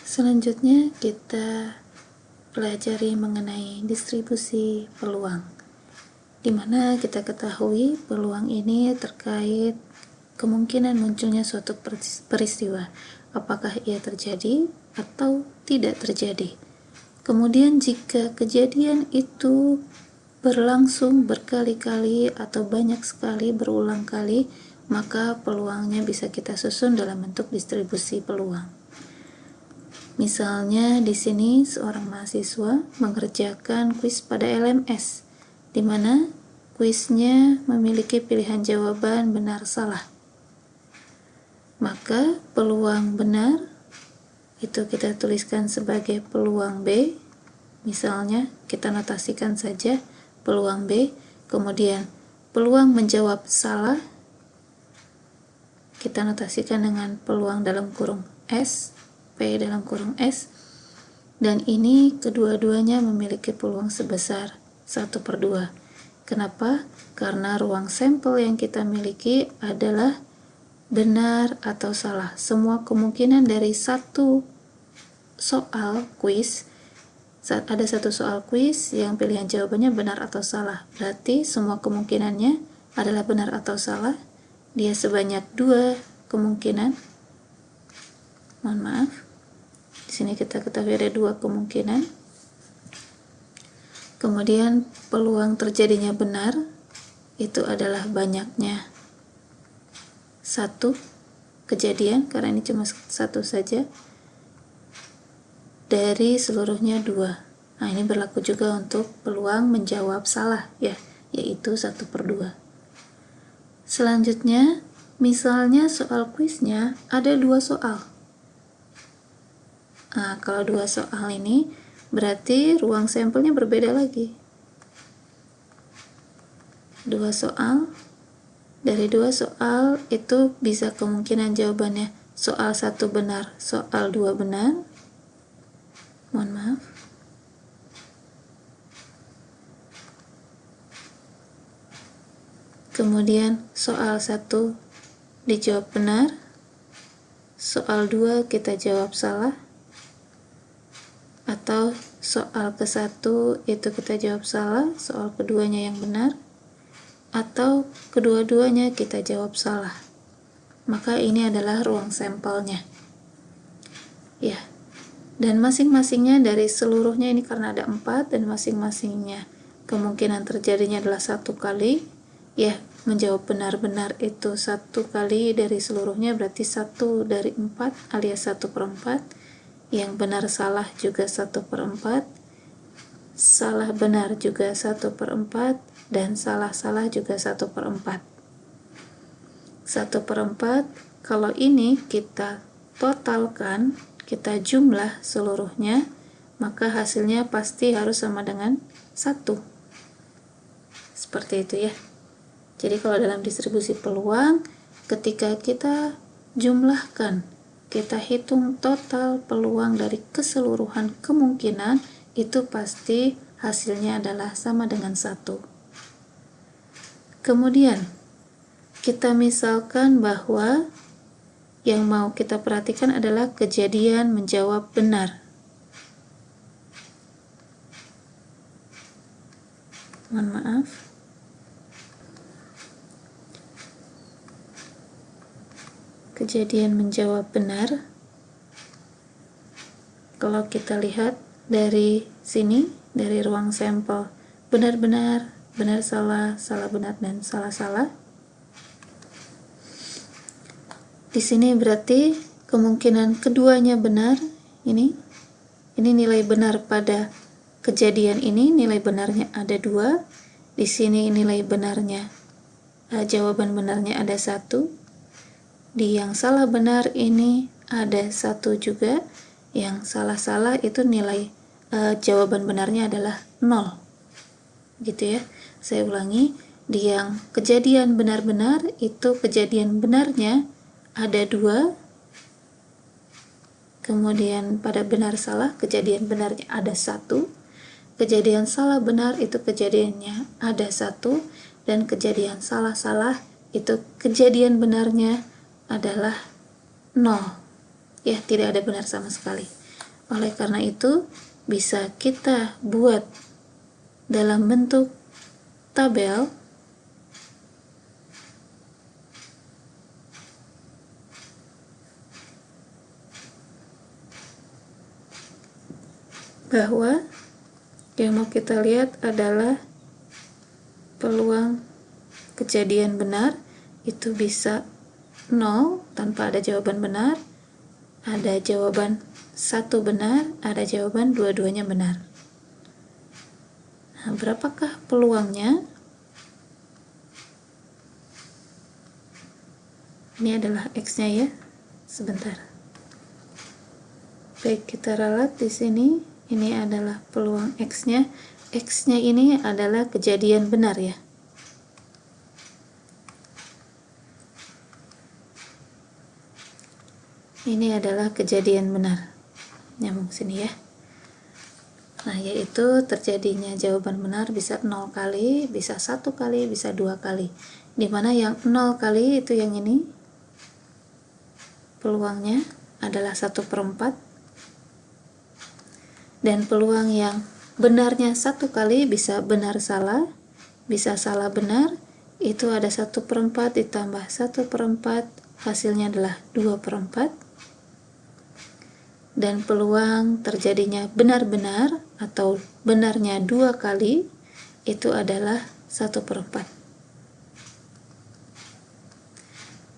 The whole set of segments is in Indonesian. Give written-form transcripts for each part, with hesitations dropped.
Selanjutnya kita pelajari mengenai distribusi peluang, di mana kita ketahui peluang ini terkait kemungkinan munculnya suatu peristiwa, apakah ia terjadi atau tidak terjadi. Kemudian jika kejadian itu berlangsung berkali-kali atau banyak sekali berulang kali, maka peluangnya bisa kita susun dalam bentuk distribusi peluang. Misalnya di sini seorang mahasiswa mengerjakan kuis pada LMS, di mana kuisnya memiliki pilihan jawaban benar salah. Maka peluang benar itu kita tuliskan sebagai peluang B. Misalnya kita notasikan saja peluang B, kemudian peluang menjawab salah kita notasikan dengan peluang dalam kurung S, P dalam kurung S, dan ini kedua-duanya memiliki peluang sebesar 1/2. Kenapa? Karena ruang sampel yang kita miliki adalah benar atau salah. Semua kemungkinan dari satu soal kuis, saat ada satu soal kuis yang pilihan jawabannya benar atau salah, berarti semua kemungkinannya adalah benar atau salah. Dia sebanyak 2 kemungkinan. Mohon maaf. Di sini kita ketahui ada 2 kemungkinan. Kemudian peluang terjadinya benar itu adalah banyaknya 1 kejadian, karena ini cuma 1 saja, dari seluruhnya 2. Nah, ini berlaku juga untuk peluang menjawab salah ya, yaitu 1/2. Selanjutnya, misalnya soal kuisnya ada 2 soal. Nah, kalau 2 soal ini berarti ruang sampelnya berbeda lagi. 2 soal, dari 2 soal itu bisa kemungkinan jawabannya soal 1 benar, soal 2 benar. Mohon maaf. Kemudian soal 1 dijawab benar, soal 2 kita jawab salah, atau soal ke-1 itu kita jawab salah, soal keduanya yang benar, atau kedua-duanya kita jawab salah. Maka ini adalah ruang sampelnya. Ya. Dan masing-masingnya dari seluruhnya ini karena ada 4 dan masing-masingnya kemungkinan terjadinya adalah 1 kali. Ya, menjawab benar-benar itu 1 kali dari seluruhnya, berarti 1 dari 4 alias 1/4. Yang benar salah juga 1/4, salah benar juga 1/4, dan salah-salah juga 1/4. 1/4, kalau ini kita totalkan, kita jumlah seluruhnya, maka hasilnya pasti harus sama dengan 1. Seperti itu ya. Jadi kalau dalam distribusi peluang, ketika kita jumlahkan, kita hitung total peluang dari keseluruhan kemungkinan, itu pasti hasilnya adalah sama dengan 1. Kemudian kita misalkan bahwa yang mau kita perhatikan adalah kejadian menjawab benar. Mohon maaf. Kejadian menjawab benar, kalau kita lihat dari sini, dari ruang sampel benar-benar, benar salah, salah benar, dan salah-salah, di sini berarti kemungkinan keduanya benar. Ini nilai benar pada kejadian ini, nilai benarnya ada 2. Di sini nilai benarnya, jawaban benarnya ada 1. Di yang salah benar ini ada 1 juga. Yang salah-salah itu nilai jawaban benarnya adalah 0. Gitu ya. Saya ulangi, di yang kejadian benar-benar itu kejadian benarnya ada 2. Kemudian pada benar salah kejadian benarnya ada 1. Kejadian salah benar itu kejadiannya ada 1, dan kejadian salah-salah itu kejadian benarnya adalah 0. Ya, tidak ada benar sama sekali. Oleh karena itu, bisa kita buat dalam bentuk tabel bahwa yang mau kita lihat adalah peluang kejadian benar itu bisa 0 tanpa ada jawaban benar, ada jawaban 1 benar, ada jawaban dua-duanya benar. Nah, berapakah peluangnya? Ini adalah X-nya ya. Sebentar. Baik, kita ralat di sini. Ini adalah peluang X-nya. X-nya ini adalah kejadian benar ya. Ini adalah kejadian benar. Nyambung sini ya. Nah, yaitu terjadinya jawaban benar bisa 0 kali, bisa 1 kali, bisa 2 kali. Dimana yang 0 kali itu yang ini. Peluangnya adalah 1/4. Dan peluang yang benarnya 1 kali bisa benar salah, bisa salah benar, itu ada 1/4 ditambah 1/4, hasilnya adalah 2/4. Dan peluang terjadinya benar-benar atau benarnya 2 kali itu adalah 1/4.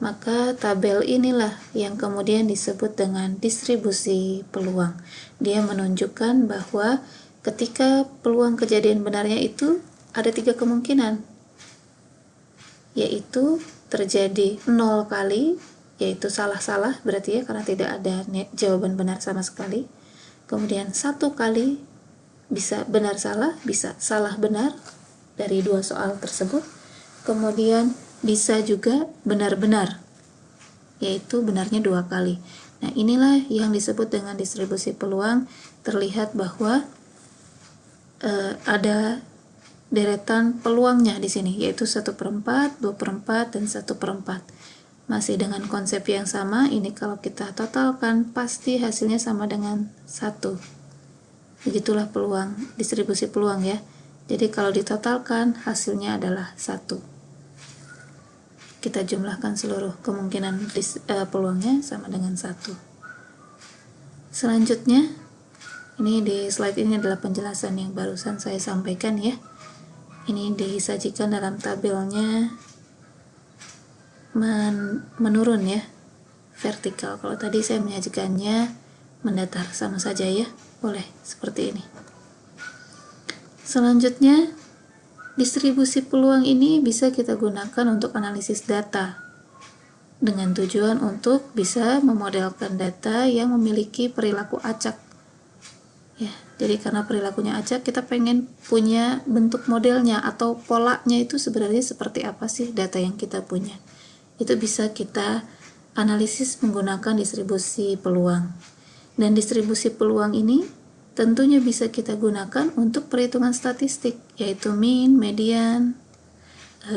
Maka tabel inilah yang kemudian disebut dengan distribusi peluang. Dia menunjukkan bahwa ketika peluang kejadian benarnya itu ada 3 kemungkinan, yaitu terjadi 0 kali, yaitu salah-salah berarti ya, karena tidak ada jawaban benar sama sekali. Kemudian 1 kali bisa benar-salah, bisa salah-benar dari 2 soal tersebut. Kemudian bisa juga benar-benar, yaitu benarnya 2 kali. Nah, inilah yang disebut dengan distribusi peluang. Terlihat bahwa ada deretan peluangnya di sini, yaitu 1/4, 2/4, dan 1/4. Masih dengan konsep yang sama, ini kalau kita totalkan pasti hasilnya sama dengan 1. Begitulah peluang, distribusi peluang ya. Jadi kalau ditotalkan hasilnya adalah 1. Kita jumlahkan seluruh kemungkinan peluangnya sama dengan 1. Selanjutnya, ini di slide ini adalah penjelasan yang barusan saya sampaikan ya. Ini disajikan dalam tabelnya menurun ya, vertikal. Kalau tadi saya menyajikannya mendatar, sama saja ya. Boleh seperti ini. Selanjutnya, distribusi peluang ini bisa kita gunakan untuk analisis data dengan tujuan untuk bisa memodelkan data yang memiliki perilaku acak. Ya, jadi karena perilakunya acak, kita pengen punya bentuk modelnya atau polanya itu sebenarnya seperti apa sih data yang kita punya. Itu bisa kita analisis menggunakan distribusi peluang. Dan distribusi peluang ini tentunya bisa kita gunakan untuk perhitungan statistik, yaitu mean, median,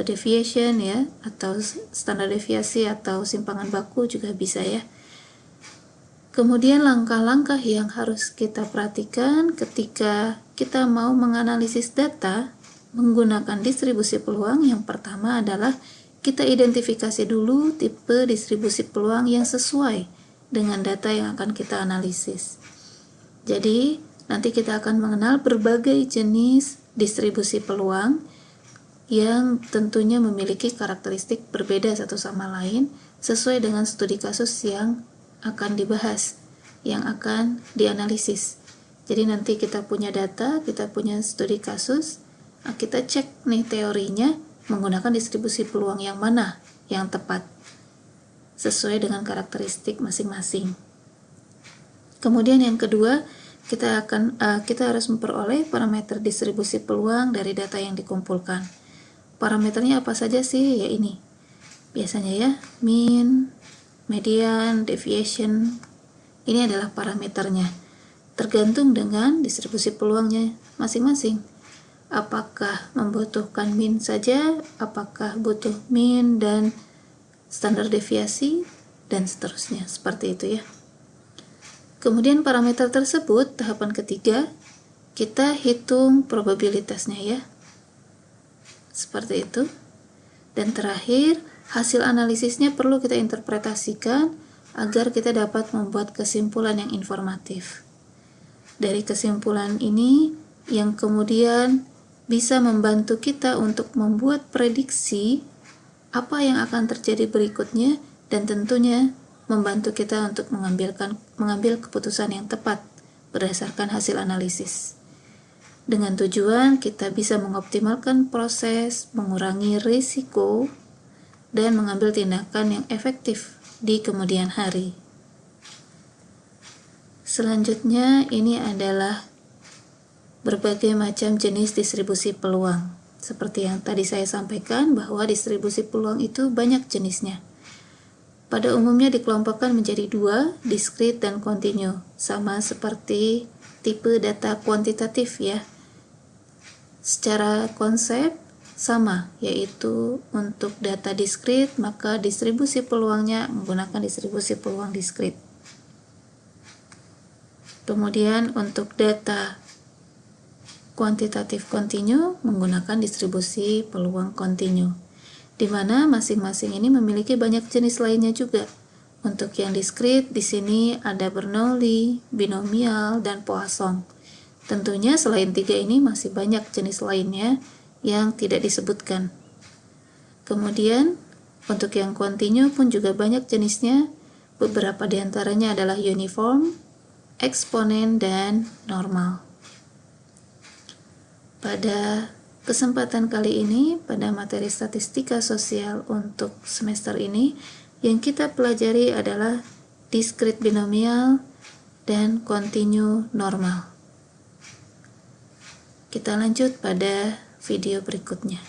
deviation ya, atau standar deviasi atau simpangan baku juga bisa ya. Kemudian langkah-langkah yang harus kita perhatikan ketika kita mau menganalisis data menggunakan distribusi peluang. Yang pertama adalah kita identifikasi dulu tipe distribusi peluang yang sesuai dengan data yang akan kita analisis. Jadi, nanti kita akan mengenal berbagai jenis distribusi peluang yang tentunya memiliki karakteristik berbeda satu sama lain sesuai dengan studi kasus yang akan dibahas, yang akan dianalisis. Jadi nanti kita punya data, kita punya studi kasus, kita cek nih teorinya menggunakan distribusi peluang yang mana yang tepat sesuai dengan karakteristik masing-masing. Kemudian yang kedua, kita harus memperoleh parameter distribusi peluang dari data yang dikumpulkan. Parameternya apa saja sih? Ya ini. Biasanya ya, mean, median, deviation. Ini adalah parameternya. Tergantung dengan distribusi peluangnya masing-masing. Apakah membutuhkan mean saja, apakah butuh mean dan standar deviasi, dan seterusnya. Seperti itu ya. Kemudian parameter tersebut, tahapan ketiga, kita hitung probabilitasnya ya. Seperti itu. Dan terakhir, hasil analisisnya perlu kita interpretasikan agar kita dapat membuat kesimpulan yang informatif. Dari kesimpulan ini yang kemudian bisa membantu kita untuk membuat prediksi apa yang akan terjadi berikutnya, dan tentunya membantu kita untuk mengambil keputusan yang tepat berdasarkan hasil analisis. Dengan tujuan kita bisa mengoptimalkan proses, mengurangi risiko, dan mengambil tindakan yang efektif di kemudian hari. Selanjutnya ini adalah berbagai macam jenis distribusi peluang. Seperti yang tadi saya sampaikan bahwa distribusi peluang itu banyak jenisnya. Pada umumnya dikelompokkan menjadi dua, diskrit dan kontinu, sama seperti tipe data kuantitatif ya. Secara konsep sama, yaitu untuk data diskrit maka distribusi peluangnya menggunakan distribusi peluang diskrit. Kemudian untuk data kuantitatif kontinu menggunakan distribusi peluang kontinu, di mana masing-masing ini memiliki banyak jenis lainnya juga. Untuk yang diskrit di sini ada Bernoulli, binomial, dan Poisson. Tentunya selain tiga ini masih banyak jenis lainnya yang tidak disebutkan. Kemudian untuk yang kontinu pun juga banyak jenisnya. Beberapa diantaranya adalah uniform, eksponen, dan normal. Pada kesempatan kali ini, pada materi statistika sosial untuk semester ini, yang kita pelajari adalah diskrit binomial dan kontinu normal. Kita lanjut pada video berikutnya.